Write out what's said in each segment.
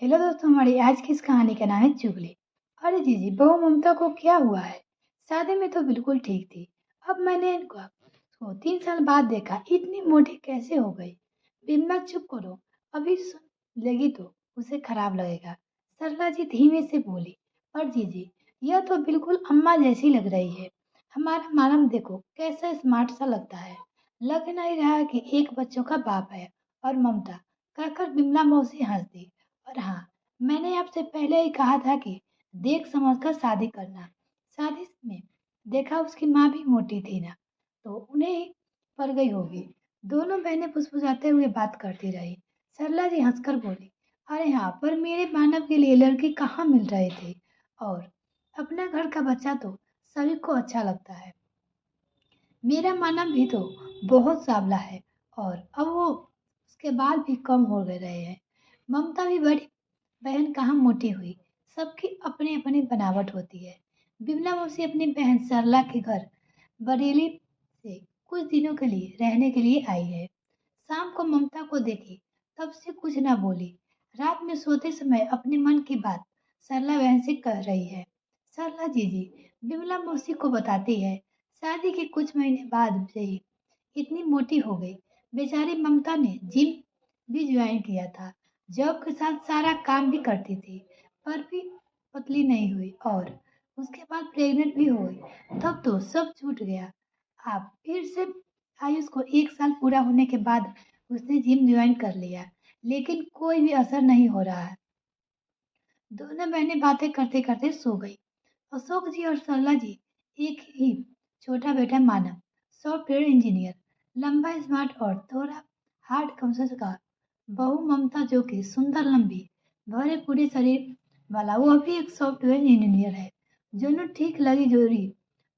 Hello दोस्तों, हमारी आज की इस कहानी का नाम है चुगली। अरे जीजी, बहू ममता को क्या हुआ है? शादी में तो बिल्कुल ठीक थी। अब मैंने इनको 3 साल बाद देखा, इतनी मोटी कैसे हो गई? बिमला चुप करो, अभी सुन लेगी तो उसे खराब लगेगा। सरला जी धीमे से बोली। और जीजी, यह तो बिल्कुल अम्मा जैसी लग रही है। हमारा मानव देखो कैसा स्मार्ट सा लगता है। लग नहीं रहा कि एक बच्चों का बाप है। और ममता कहकर बिमला मौसी हंस दी। और हाँ, मैंने आपसे पहले ही कहा था कि देख समझकर शादी करना। शादी में देखा उसकी माँ भी मोटी थी ना, तो उन्हें ही पड़ गई होगी। दोनों बहनें फुसफुसाते हुए बात करती रही। सरला जी हंसकर बोली, अरे हाँ, पर मेरे मानव के लिए लड़की कहाँ मिल रही थी। और अपना घर का बच्चा तो सभी को अच्छा लगता है। मेरा मानव भी तो बहुत सांवला है। और अब वो उसके बाल भी कम हो गए रहे हैं। ममता भी बड़ी बहन कहाँ मोटी हुई। सबकी अपनी अपनी बनावट होती है। बिमला मौसी अपनी बहन सरला के घर बरेली से कुछ दिनों के लिए रहने के लिए आई है। शाम को ममता को देखी, तब से कुछ न बोली। रात में सोते समय अपने मन की बात सरला बहन से कह रही है। सरला जीजी बिमला मौसी को बताती है, शादी के कुछ महीने बाद से ही इतनी मोटी हो गई। बेचारी ममता ने जिम भी ज्वाइन किया था। जॉब के साथ सारा काम भी करती थी, पर भी पतली नहीं हुई। और उसके बाद प्रेग्नेंट भी हो गई, तब तो सब छूट गया। आप फिर से आयुष को 1 साल पूरा होने के बाद उसने जिम ज्वाइन कर लिया, लेकिन कोई भी असर नहीं हो रहा है। दोनों बहनें बातें करते करते सो गई। अशोक जी और सरला जी एक ही छोटा बेटा मानव, सॉफ्टवेयर इंजीनियर, लंबा स्मार्ट और थोड़ा हार्ड कॉन्शियस का बहू ममता, जो कि सुंदर लंबी भरे पूरे शरीर वाला, वो भी एक सॉफ्टवेयर इंजीनियर है। दोनों ठीक लगी जोड़ी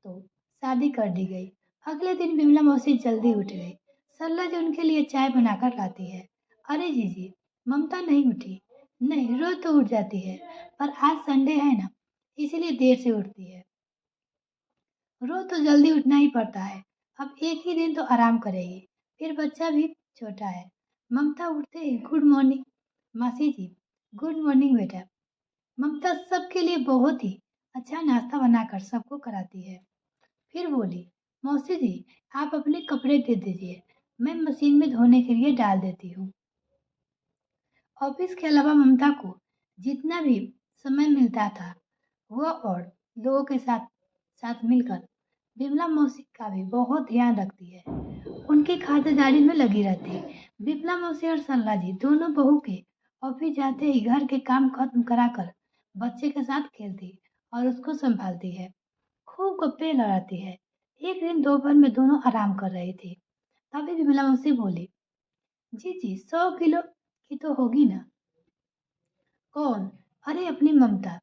तो शादी कर दी गई। अगले दिन बिमला मौसी जल्दी उठ गई। सरला जी उनके लिए चाय बनाकर लाती है। अरे जीजी, ममता नहीं उठी? नहीं, रोज तो उठ जाती है, पर आज संडे है ना, इसीलिए देर से उठती है। रोज तो जल्दी उठना ही पड़ता है। अब एक ही दिन तो आराम करेगी, फिर बच्चा भी छोटा है। ममता उठते ही गुड मॉर्निंग मासी जी। गुड मॉर्निंग बेटा। ममता सबके लिए बहुत ही अच्छा नाश्ता बनाकर सबको कराती है। फिर बोली, मौसी जी आप अपने कपड़े दे दीजिए, मैं मशीन में धोने के लिए डाल देती हूँ। ऑफिस के अलावा ममता को जितना भी समय मिलता था, वह और लोगों के साथ साथ मिलकर बिमला मौसी का भी बहुत ध्यान रखती है। उनकी खातिरदारी में लगी रहती है। बिमला मौसी और सरला जी दोनों बहू के ऑफिस जाते ही घर के काम खत्म कराकर बच्चे के साथ खेलती और उसको संभालती है। खूब गप्पे लड़ाती है। एक दिन दोपहर में दोनों आराम कर रही थी, तभी बिमला मौसी बोली, जी जी 100 किलो की तो होगी ना? कौन? अरे अपनी ममता।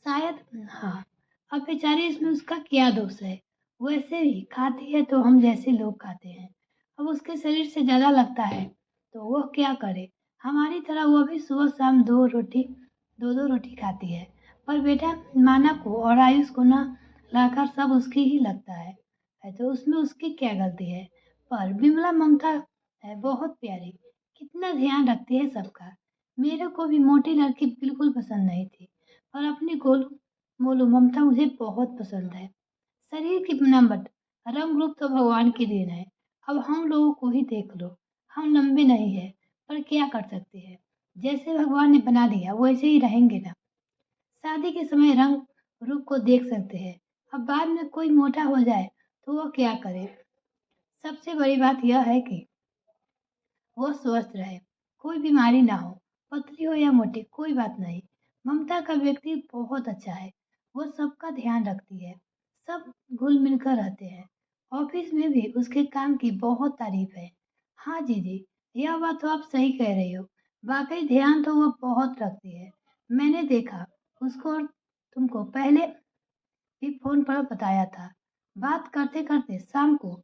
शायद। हाँ। अब बेचारी, इसमें उसका क्या दोष है? वैसे भी खाती है तो हम जैसे लोग खाते हैं। अब उसके शरीर से ज्यादा लगता है तो वह क्या करे? हमारी तरह वह भी सुबह शाम दो दो रोटी खाती है। पर बेटा माना को और आयुष को ना लाकर सब उसकी ही लगता है तो उसमें उसकी क्या गलती है? पर बिमला ममता है बहुत प्यारी, कितना ध्यान रखती है सबका। मेरे को भी मोटी लड़की बिल्कुल पसंद नहीं थी, और अपनी गोलू मोलू ममता मुझे बहुत पसंद है। शरीर की बनावट, रंग रूप तो भगवान की देन है। अब हम लोगों को ही देख लो, हम लंबे नहीं है, पर क्या कर सकते हैं? जैसे भगवान ने बना दिया वैसे ही रहेंगे ना। शादी के समय रंग रूप को देख सकते हैं, अब बाद में कोई मोटा हो जाए तो वो क्या करे? सबसे बड़ी बात यह है कि वो स्वस्थ रहे, कोई बीमारी ना हो। पतली हो या मोटी कोई बात नहीं, ममता का व्यक्ति बहुत अच्छा है। वो सबका ध्यान रखती है, सब घुल मिलकर रहते हैं। ऑफिस में भी उसके काम की बहुत तारीफ है। हाँ जीजी, यह बात तो आप सही कह रही हो। वाकई ध्यान तो वो बहुत रखती है। मैंने देखा उसको और तुमको पहले भी फोन पर बताया था। बात करते करते शाम को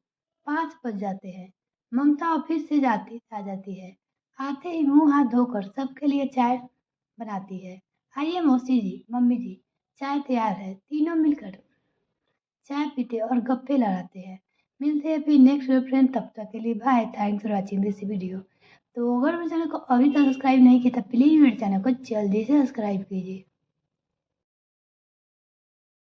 5 बज जाते हैं। ममता ऑफिस से आ जाती है। आते ही मुंह हाथ धोकर सबके लिए चाय बनाती है। आइए मौसी जी, मम्मी जी, चाय तैयार है। तीनों मिलकर चाय पीते और गप्पे लड़ाते हैं। मिलते हैं फिर नेक्स्ट फ्रेंड, तब तक के लिए bye. Thanks for watching this video. तो अगर मेरे चैनल को अभी तक सब्सक्राइब नहीं किया तो प्लीज़ मेरे चैनल को जल्दी से सब्सक्राइब कीजिए।